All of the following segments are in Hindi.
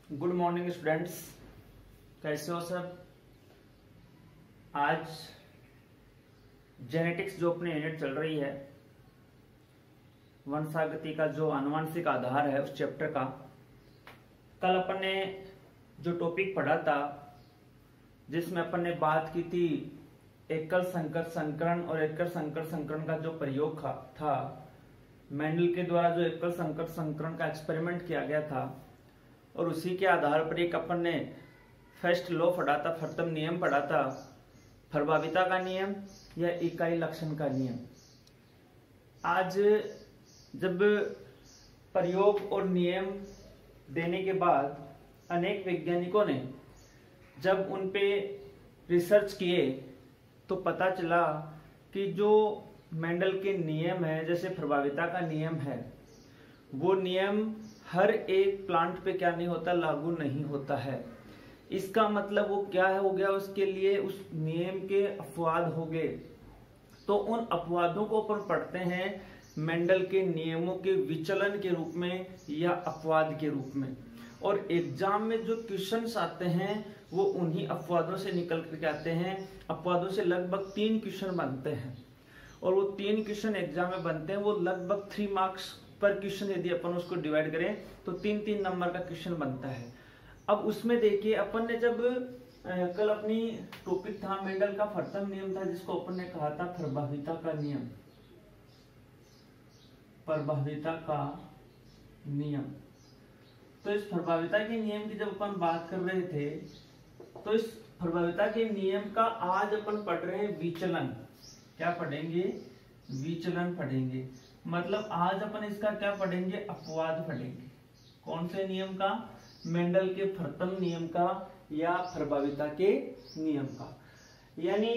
गुड मॉर्निंग स्टूडेंट्स, कैसे हो सब। आज जेनेटिक्स जो अपनी यूनिट चल रही है, वंशागति का जो आनुवंशिक आधार है उस चैप्टर का कल अपन ने जो टॉपिक पढ़ा था जिसमें अपन ने बात की थी एकल संकर संकरण और एकल संकर संकरण का जो प्रयोग था मेंडल के द्वारा जो एकल संकर संकरण का एक्सपेरिमेंट किया गया था और उसी के आधार पर एक अपन ने फर्स्ट लॉ पढ़ा था, प्रथम नियम पढ़ा था, प्रभाविता का नियम या इकाई लक्षण का नियम। आज जब प्रयोग और नियम देने के बाद अनेक वैज्ञानिकों ने जब उन पे रिसर्च किए तो पता चला कि जो मेंडल के नियम है, जैसे प्रभाविता का नियम है, वो नियम हर एक प्लांट पे क्या नहीं होता, लागू नहीं होता है। इसका मतलब वो क्या है हो गया, उसके लिए उस नियम के अपवाद हो गए। तो उन अपवादों को अपन पढ़ते हैं मेंडल के नियमों के विचलन के रूप में या अपवाद के रूप में। और एग्जाम में जो क्वेश्चंस आते हैं वो उन्हीं अपवादों से निकल करके आते हैं। अपवादों से लगभग 3 क्वेश्चन बनते हैं और वो 3 क्वेश्चन एग्जाम में बनते हैं। वो लगभग 3 मार्क्स पर क्वेश्चन यदि अपन उसको डिवाइड करें तो 3-3 नंबर का क्वेश्चन बनता है। अब उसमें देखिए अपन ने जब कल अपनी टॉपिक था मेंडल का प्रथम नियम था जिसको अपन ने कहा था प्रभाविता का नियम। प्रभाविता का नियम, तो इस प्रभाविता के नियम की जब अपन बात कर रहे थे तो इस प्रभाविता के नियम का आज अपन पढ़ रहे हैं विचलन। क्या पढ़ेंगे? विचलन पढ़ेंगे। मतलब आज अपन इसका क्या पढ़ेंगे? अपवाद पढ़ेंगे। कौन से नियम का? मेंडल के प्रथम नियम का या प्रभाविता के नियम का। यानी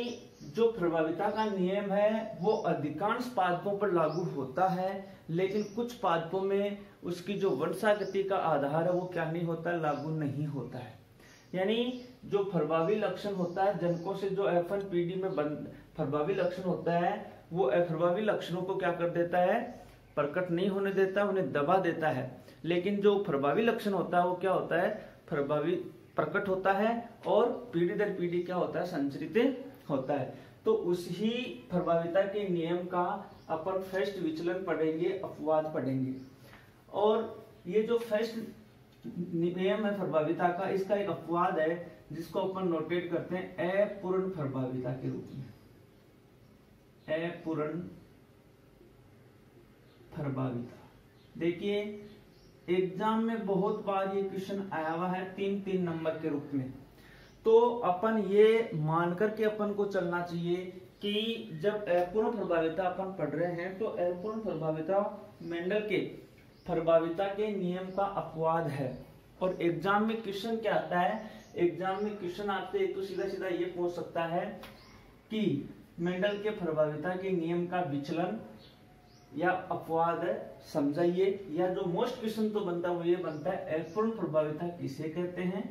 जो प्रभाविता का नियम है वो अधिकांश पादपों पर लागू होता है, लेकिन कुछ पादपों में उसकी जो वंशागति का आधार है वो क्या नहीं होता, लागू नहीं होता है। यानी जो प्रभावी लक्षण होता है जनकों से जो F1PD में प्रभावी लक्षण होता है वो अप्रभावी लक्षणों को क्या कर देता है, प्रकट नहीं होने देता, उन्हें दबा देता है। लेकिन जो प्रभावी लक्षण होता है वो क्या होता है, प्रभावी प्रकट होता है और पीढ़ी दर पीढ़ी क्या होता है, संचरित होता है। तो उसी प्रभाविता के नियम का अपन फर्स्ट विचलन पढ़ेंगे, अपवाद पढ़ेंगे। और ये जो फर्स्ट नियम है प्रभाविता का, इसका एक अपवाद है जिसको अपन नोटेट करते हैं अपूर्ण प्रभाविता के रूप में। अपूर्ण प्रभाविता, देखिए एग्जाम में बहुत बार ये क्वेश्चन आया हुआ है 3-3 नंबर के रूप में। तो अपन ये मान करके अपन को चलना चाहिए कि जब अपूर्ण प्रभाविता अपन पढ़ रहे हैं तो अपूर्ण प्रभाविता मेंडल के प्रभाविता के नियम का अपवाद है। और एग्जाम में क्वेश्चन क्या आता है, एग्जाम में क्वेश्चन आते तो सीधा सीधा ये पूछ सकता है कि मेंडल के प्रभाविता के नियम का विचलन या अपवाद समझाइए। या जो मोस्ट क्वेश्चन तो बनता है वो ये बनता है अपूर्ण प्रभाविता किसे कहते हैं,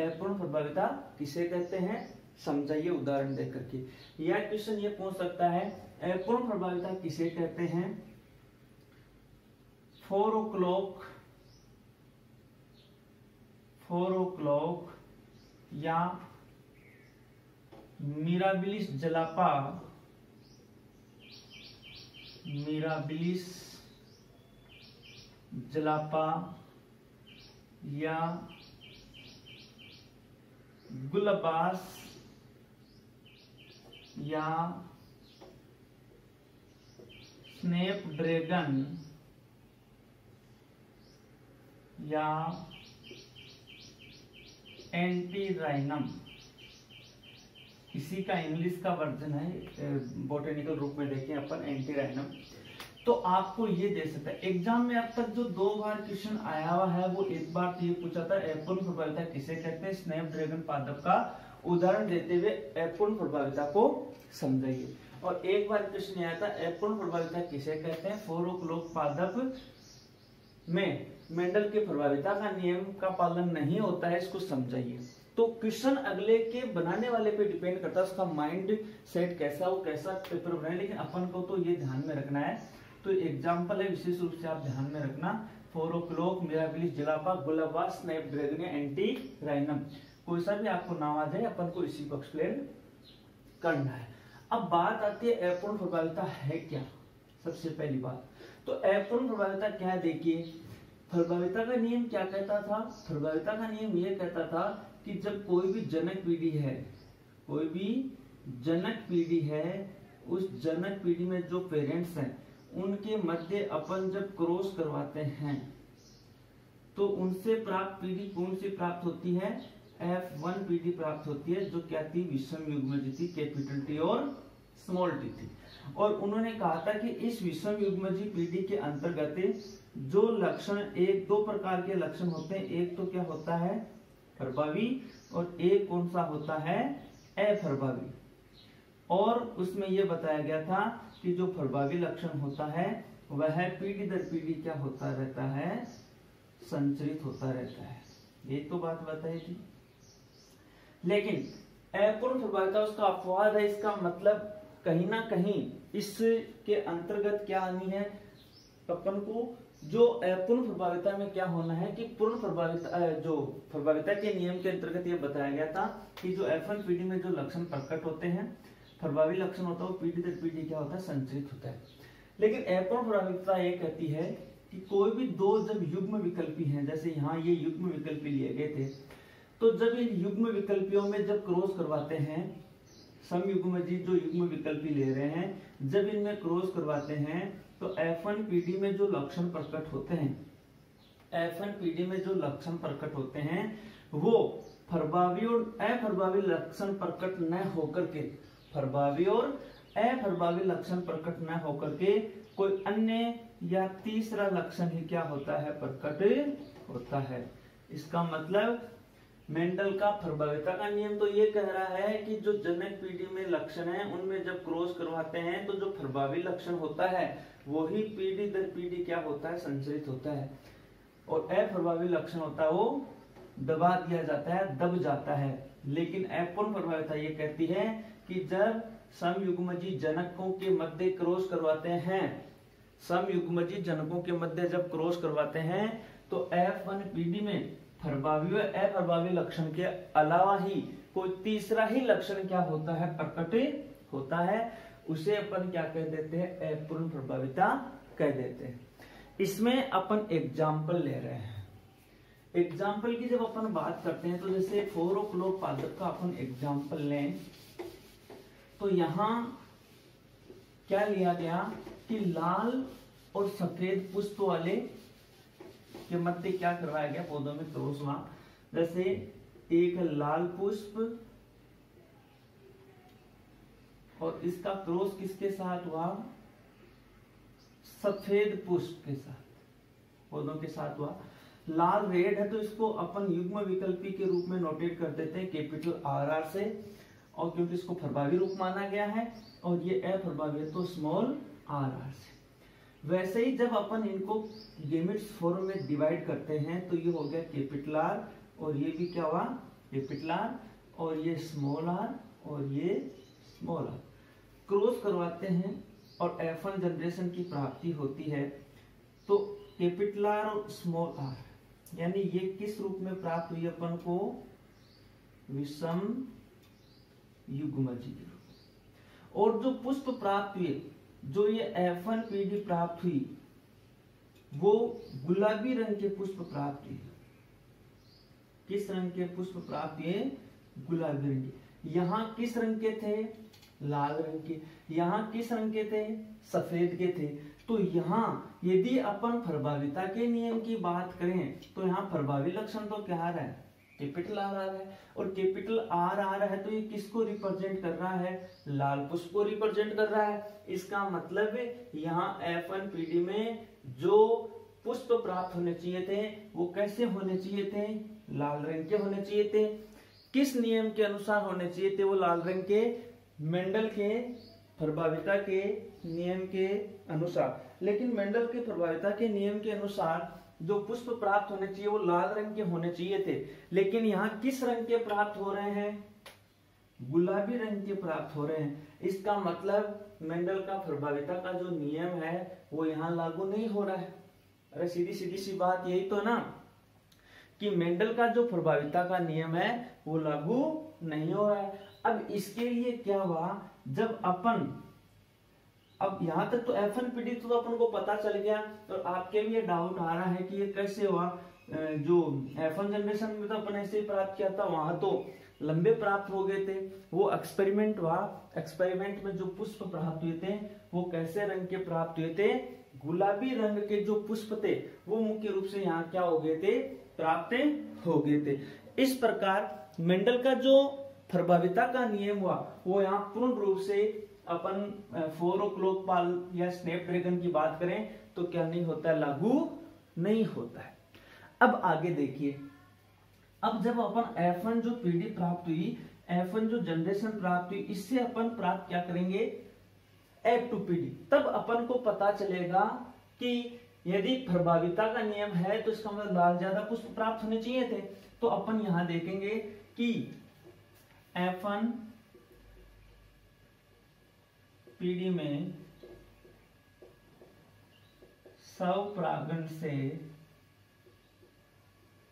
अपूर्ण प्रभाविता किसे कहते हैं, समझाइए उदाहरण देकर के। या क्वेश्चन ये पूछ सकता है अपूर्ण प्रभाविता किसे कहते हैं, 4 o'clock या मिराबिलिस जलापा या गुलबास या स्नैपड्रैगन या एंटीराइनम, इसी का इंग्लिश का वर्जन है, बोटेनिकल रूप में देखें अपन एंटीराइनम। तो आपको ये दे सकता है एग्जाम में। अब तक जो 2 बार क्वेश्चन आया हुआ है वो एक बार तो ये पूछा था अपूर्ण प्रभाविता किसे कहते हैं, स्नैपड्रैगन पादप का उदाहरण देते हुए अपूर्ण प्रभाविता को समझाइए। और एक बार क्वेश्चन आया था अपूर्ण प्रभाविता किसे कहते हैं, 4 o'clock पादप में मेंडल के प्रभाविता का नियम का पालन नहीं होता है, इसको समझाइए। तो क्वेश्चन अगले के बनाने वाले पे डिपेंड करता है, उसका माइंड सेट कैसा हो, कैसा पेपर बनाए। लेकिन अपन को तो ये ध्यान में रखना है। तो एग्जाम्पल है, विशेष रूप से आप ध्यान में रखना फोरोक्लोक, मिराबिलिस, जलापा, गुलाबा, स्नैपड्रैगन, एंटीराइनम, कोई सा भी आपको नाम आ जाए अपन को इसी को एक्सप्लेन करना है। अब बात आती है अपूर्ण प्रभाविता है क्या। सबसे पहली बात तो अपूर्ण प्रभाविता क्या है, देखिए प्रभाविता का नियम क्या कहता था। प्रभाविता का नियम यह कहता था कि जब कोई भी जनक पीढ़ी है, कोई भी जनक पीढ़ी है, उस जनक पीढ़ी में जो पेरेंट्स हैं उनके मध्य अपन जब क्रॉस करवाते हैं तो उनसे प्राप्त पीढ़ी कौन सी प्राप्त होती है, F1 पीढ़ी प्राप्त होती है, जो क्या थी, विषम युग्मज थी, कैपिटल टी और स्मॉल टी थी। और उन्होंने कहा था कि इस विषम युग्मजी पीढ़ी के अंतर्गत जो लक्षण, एक दो प्रकार के लक्षण होते हैं, एक तो क्या होता है प्रभावी और एक कौन सा होता है अप्रभावी। और उसमें यह बताया गया था कि जो प्रभावी लक्षण होता है वह पीढ़ी दर पीढ़ी क्या होता रहता है, संचरित होता रहता है। ये तो बात बताई थी। लेकिन अपूर्ण प्रभाविता उसका अपवाद है। इसका मतलब कहीं ना कहीं इसके अंतर्गत क्या आनी है अपन को, जो अपूर्ण प्रभाविता में क्या होना है कि पूर्ण प्रभाविता, जो प्रभाविता के नियम के अंतर्गत ये बताया गया था कि जो F1 पीढ़ी में जो लक्षण प्रकट होते हैं, प्रभावी लक्षण होता है, वो पीढ़ी दर पीढ़ी क्या होता है, संचरित होता है। लेकिन अपूर्ण प्रभाविता ये कहती है कि कोई भी दो जब युग्म विकल्पी हैं, जैसे यहाँ ये युग्म विकल्पी लिए गए थे, तो जब इन युग्म विकल्पियों में जब क्रॉस करवाते हैं, समयुग्मजी जो युग्म विकल्पी ले रहे हैं, जब इनमें क्रॉस करवाते हैं तो F1 पीढ़ी में जो लक्षण प्रकट होते हैं, F1 पीढ़ी में जो लक्षण प्रकट होते हैं वो प्रभावी और अप्रभावी लक्षण प्रकट न होकर के, प्रभावी और अप्रभावी लक्षण प्रकट न होकर के कोई अन्य या तीसरा लक्षण ही क्या होता है, प्रकट होता है। इसका मतलब मेंडल का प्रभाविता का नियम तो ये कह रहा है कि जो जनक पीढ़ी में लक्षण है उनमें जब क्रॉस करवाते हैं तो जो प्रभावी लक्षण होता है वही पीढ़ी दर पीढ़ी क्या होता है, संचरित होता है, और अप्रभावी लक्षण होता है वो दबा दिया जाता है, दब जाता है। लेकिन अपूर्ण प्रभाविता ये कहती है कि जब समयुग्मजी जनकों के मध्य क्रॉस करवाते हैं, समयुग्मजी जनकों के मध्य जब क्रॉस करवाते हैं तो F1 पीढ़ी में प्रभावी व अप्रभावी लक्षण के अलावा ही कोई तीसरा ही लक्षण क्या होता है, प्रकट होता है, उसे अपन क्या कह देते हैं, अपूर्ण प्रभाविता कह देते हैं। इसमें अपन एग्जाम्पल ले रहे हैं। एग्जाम्पल की जब अपन बात करते हैं तो जैसे फोरोक्लोक पादप का अपन एग्जाम्पल लें तो यहाँ क्या लिया गया कि लाल और सफेद पुष्प वाले के मध्य क्या करवाया गया, पौधों में क्रॉस हुआ। जैसे एक लाल पुष्प और इसका क्रॉस किसके साथ हुआ, सफेद पुष्प के साथ, पौधों के साथ हुआ। लाल रेड है तो इसको अपन युग्म विकल्पी के रूप में नोटेट कर देते हैं कैपिटल RR से, और क्योंकि इसको प्रभावी रूप माना गया है, और ये अप्रभावी है तो स्मॉल RR से। वैसे ही जब अपन इनको गैमेट्स फॉर्म में डिवाइड करते हैं तो ये हो गया कैपिटल R, और ये भी क्या हुआ कैपिटल R, और ये स्मॉल r और ये स्मॉल r। क्रॉस करवाते हैं और F1 जनरेशन की प्राप्ति होती है तो कैपिटल R और स्मॉल r, यानी ये किस रूप में प्राप्त हुई अपन को, विषम युग्मजी के रूप। और जो पुष्प प्राप्त हुए, जो ये F1 पीढ़ी प्राप्त हुई, वो गुलाबी रंग के पुष्प प्राप्त हुए। किस रंग के पुष्प प्राप्त हुए, गुलाबी रंग के। यहाँ किस रंग के थे, लाल रंग के। यहाँ किस रंग के थे, सफेद के थे। तो यहाँ यदि अपन प्रभाविता के नियम की बात करें तो यहाँ प्रभावी लक्षण तो क्या आ रहा है, कैपिटल R आ रहा है, और कैपिटल R आ रहा है तो ये किसको रिप्रेजेंट कर रहा है, लाल पुष्प को रिप्रेजेंट कर रहा है। इसका मतलब यहाँ F1 पीढ़ी में जो पुष्प प्राप्त होने चाहिए थे वो कैसे होने चाहिए थे, लाल रंग के होने चाहिए थे। किस नियम के अनुसार होने चाहिए थे वो लाल रंग के, मेंडल के प्रभाविता के नियम के अनुसार। लेकिन मेंडल के प्रभाविता के नियम के अनुसार जो पुष्प प्राप्त होने चाहिए वो लाल रंग के होने चाहिए थे, लेकिन यहाँ किस रंग के प्राप्त हो रहे हैं, गुलाबी रंग के प्राप्त हो रहे हैं। इसका मतलब मेंडल का प्रभाविता का जो नियम है वो यहाँ लागू नहीं हो रहा है। अरे सीधी सीधी सी बात यही तो ना कि मेंडल का जो प्रभाविता का नियम है वो लागू नहीं हो रहा है। अब इसके लिए क्या हुआ, जब अपन, अब यहां तक तो F1 PD तो अपन को पता चल गया, तो आपके भी ये डाउट आ रहा है कि ये कैसे हुआ। जो F1 जनरेशन में तो अपन ऐसे ही प्राप्त किया था, वहां तो लंबे प्राप्त हो गए थे। वो एक्सपेरिमेंट हुआ, एक्सपेरिमेंट में जो पुष्प प्राप्त हुए थे वो कैसे रंग के प्राप्त हुए थे, गुलाबी रंग के जो पुष्प थे वो मुख्य रूप से यहाँ क्या हो गए थे, प्राप्त हो गए थे। इस प्रकार मेंडल का जो प्रभाविता का नियम हुआ वो यहाँ पूर्ण रूप से अपन फोरोक्लोकपाल या स्नैपड्रैगन की बात करें तो क्या नहीं होता है, लागू नहीं होता है। अब आगे देखिए, अब जब अपन F1 जो पीडी प्राप्त हुई, F1 जो जनरेशन प्राप्त हुई, इससे अपन प्राप्त क्या करेंगे, F2 PD। तब अपन को पता चलेगा कि यदि प्रभाविता का नियम है तो इसका मतलब लाल ज्यादा पुष्प प्राप्त होने चाहिए थे। तो अपन यहां देखेंगे कि F1 PD में स्वपरागण से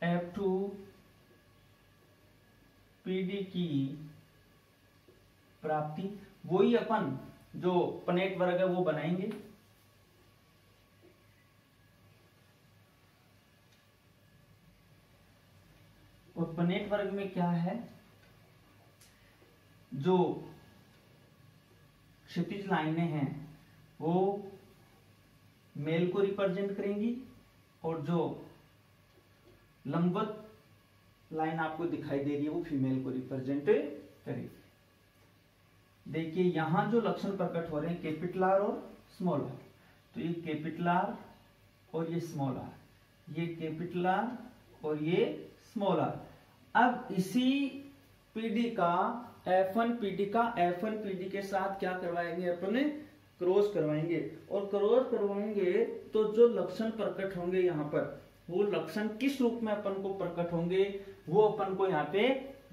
F2 PD की प्राप्ति, वही अपन जो पनेट वर्ग है वो बनाएंगे। और पनेट वर्ग में क्या है, जो क्षैतिज लाइनें हैं वो मेल को रिप्रेजेंट करेंगी और जो लंबवत लाइन आपको दिखाई दे रही है वो फीमेल को रिप्रेजेंट करेगी। देखिए यहां जो लक्षण प्रकट हो रहे हैं कैपिटल आर और स्मॉल आर, तो ये कैपिटल आर और ये स्मॉल आर, ये कैपिटल आर और ये स्मॉल आर। अब इसी पीडी का F1 PD का F1 PD के साथ क्या करवाएंगे, अपन क्रॉस करवाएंगे, और क्रॉस करवाएंगे तो जो लक्षण प्रकट होंगे यहाँ पर, वो लक्षण किस रूप में अपन को प्रकट होंगे वो अपन को यहाँ पे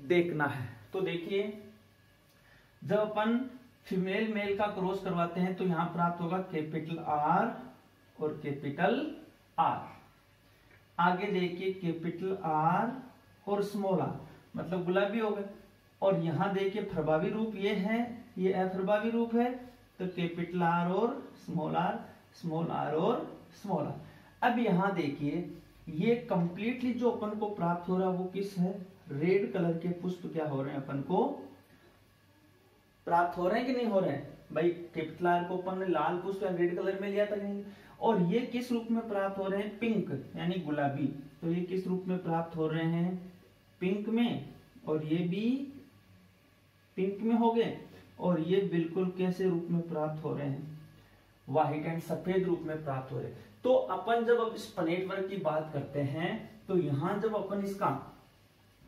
देखना है। तो देखिए जब अपन फीमेल मेल का क्रॉस करवाते हैं तो यहाँ प्राप्त होगा कैपिटल आर और कैपिटल आर। आगे देखिए कैपिटल आर और स्मॉल आर, मतलब गुलाबी हो गए। और यहाँ देखिए प्रभावी रूप ये है, ये अप्रभावी रूप है, तो कैपिटल आर और स्मॉल आर, स्मॉल आर और स्मॉल आर। अब यहाँ देखिए ये कंप्लीटली जो अपन को प्राप्त हो रहा है वो किस है, रेड कलर के पुष्प क्या हो रहे हैं अपन को प्राप्त हो रहे हैं कि नहीं हो रहे हैं भाई। कैपिटल आर को अपन ने लाल पुष्प रेड कलर में लिया था, और ये किस रूप में प्राप्त हो रहे हैं, पिंक यानी गुलाबी। तो ये किस रूप में प्राप्त हो रहे हैं, पिंक में, और ये भी पिंक में हो गए, और ये बिल्कुल कैसे रूप में प्राप्त हो रहे हैं, व्हाइट एंड सफेद रूप में प्राप्त हो रहे हैं। तो अपन जब अब इस पनेट वर्ग की बात करते हैं तो यहां जब अपन इसका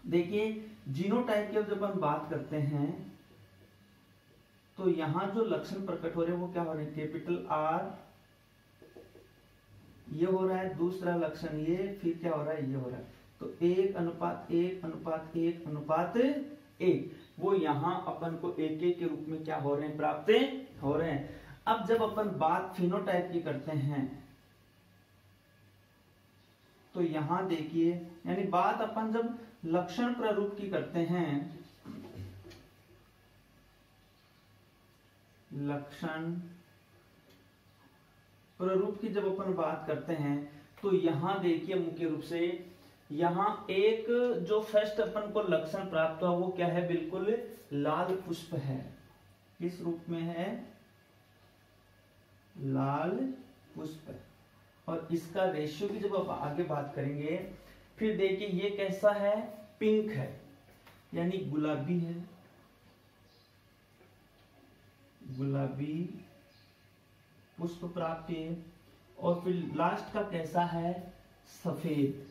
देखिए जीनोटाइप की जब अपन बात करते हैं तो यहां जो लक्षण प्रकट हो रहे हैं वो क्या हो रहे हैं, कैपिटल आर ये हो रहा है, दूसरा लक्षण ये, फिर क्या हो रहा है, ये हो रहा है। तो 1:1:1:1:1, वो यहां अपन को एक एक के रूप में क्या हो रहे हैं, प्राप्त हो रहे हैं। अब जब अपन बात फिनोटाइप की करते हैं तो यहां देखिए, यानी बात अपन जब लक्षण प्रारूप की करते हैं, लक्षण प्रारूप की जब अपन बात करते हैं तो यहां देखिए मुख्य रूप से यहां एक जो फर्स्ट अपन को लक्षण प्राप्त हुआ वो क्या है, बिल्कुल लाल पुष्प है। किस रूप में है, लाल पुष्प है। और इसका रेशियो की जब आप आगे बात करेंगे, फिर देखिए ये कैसा है, पिंक है यानी गुलाबी है, गुलाबी पुष्प प्राप्ति है। और फिर लास्ट का कैसा है, सफेद,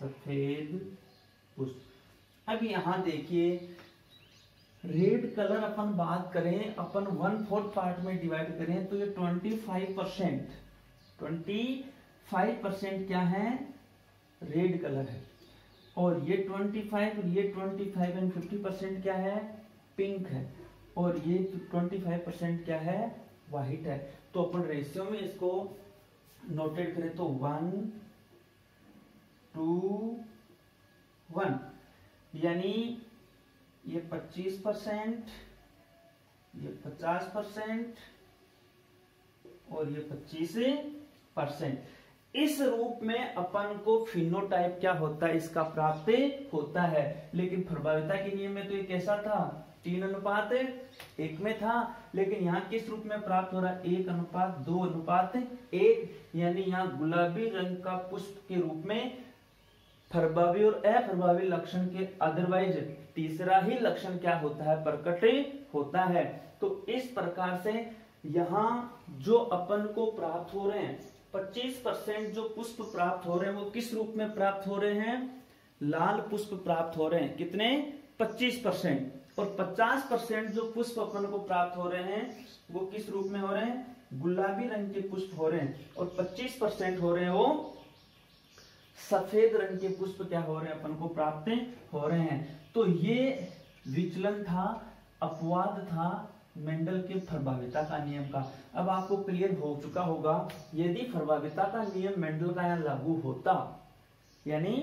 सफेद पुष्प। अब यहां देखिए रेड कलर अपन बात करें, अपन 1/4 पार्ट में डिवाइड करें तो ये 25% क्या है, रेड कलर है। और ये 25 और ये 25 एंड 50% क्या है, पिंक है। और ये 25% क्या है, व्हाइट है। तो अपन रेशियो में इसको नोटेट करें तो 1:1, यानी ये 25%, ये 50% और ये 25%। इस रूप में अपन को फिनोटाइप क्या होता है, इसका प्राप्त होता है। लेकिन प्रभाविता के नियम में तो ये कैसा था, 3:1 में था, लेकिन यहाँ किस रूप में प्राप्त हो रहा है, 1:2:1, यानी यहाँ गुलाबी रंग का पुष्प के रूप में प्रभावी और अप्रभावी लक्षण के अदरवाइज तीसरा ही लक्षण क्या होता है, प्रकट होता है। तो इस प्रकार से यहाँ जो अपन को प्राप्त हो रहे हैं 25% जो पुष्प प्राप्त हो रहे हैं वो किस रूप में प्राप्त हो रहे हैं, लाल पुष्प प्राप्त हो रहे हैं, कितने, 25%। और 50% जो पुष्प अपन को प्राप्त हो रहे हैं वो किस रूप में हो रहे हैं, गुलाबी रंग के पुष्प हो रहे हैं। और 25% हो रहे हैं वो सफेद रंग के पुष्प क्या हो रहे हैं, अपन को प्राप्त हो रहे हैं। तो ये विचलन था, अपवाद था मेंडल के प्रभाविता का नियम का। अब आपको क्लियर हो चुका होगा, यदि प्रभाविता का नियम मेंडल का यहाँ लागू होता, यानी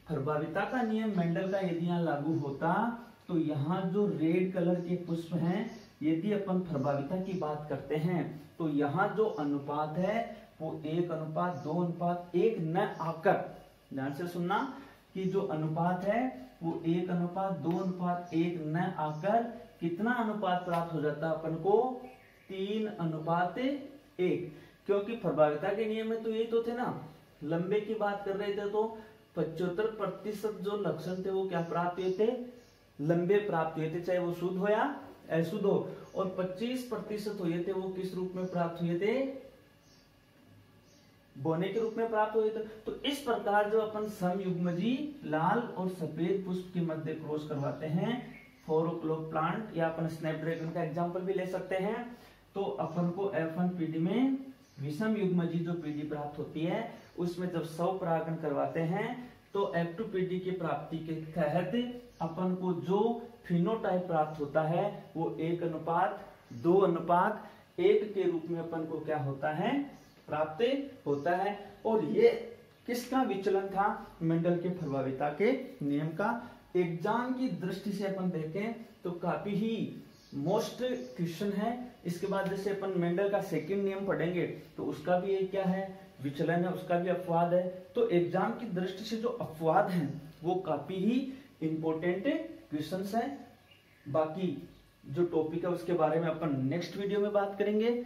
प्रभाविता का नियम मेंडल का यदि यहाँ लागू होता, तो यहाँ जो रेड कलर के पुष्प हैं, यदि अपन प्रभाविता की बात करते हैं तो यहाँ जो अनुपात है वो 1:2:1 न आकर, ध्यान से सुनना कि जो अनुपात है वो 1:2:1 न आकर कितना अनुपात प्राप्त हो जाता है अपन को, 3:1। क्योंकि प्रभाविता के नियम में तो यही तो थे ना, लंबे की बात कर रहे थे तो 75% जो लक्षण थे वो क्या प्राप्त हुए थे, लंबे प्राप्त हुए थे, चाहे वो शुद्ध हो या अशुद्ध हो। और 25% हुए थे वो किस रूप में प्राप्त हुए थे, बोने के रूप में प्राप्त हुए थे। तो इस प्रकार जो अपन समयुग्मजी लाल और सफेद पुष्प के मध्य क्रॉस करवाते हैं, 4 o'clock प्लांट या अपन स्नैपड्रैगन का एग्जांपल भी ले सकते हैं, तो अपन को F1 पीडी में विषम युग्मजी जो पीडी प्राप्त होती है उसमें जब 100 परागण करवाते हैं तो F2 पीडी की प्राप्ति के तहत अपन को जो फिनोटाइप प्राप्त होता है वो 1:2:1 के रूप में अपन को क्या होता है, प्राप्त होता है। और ये किसका विचलन था, मेंडल के प्रभाविता के नियम का। एग्जाम की दृष्टि से अपन देखें तो काफी ही मोस्ट क्वेश्चन है। इसके बाद जैसे अपन मेंडल का सेकंड नियम पढ़ेंगे तो उसका भी एक क्या है, विचलन है, उसका भी अपवाद है। तो एग्जाम की दृष्टि से जो अपवाद हैं वो काफी ही इंपॉर्टेंट क्वेश्चंस हैं। बाकी जो टॉपिक है उसके बारे में अपन नेक्स्ट वीडियो में बात करेंगे।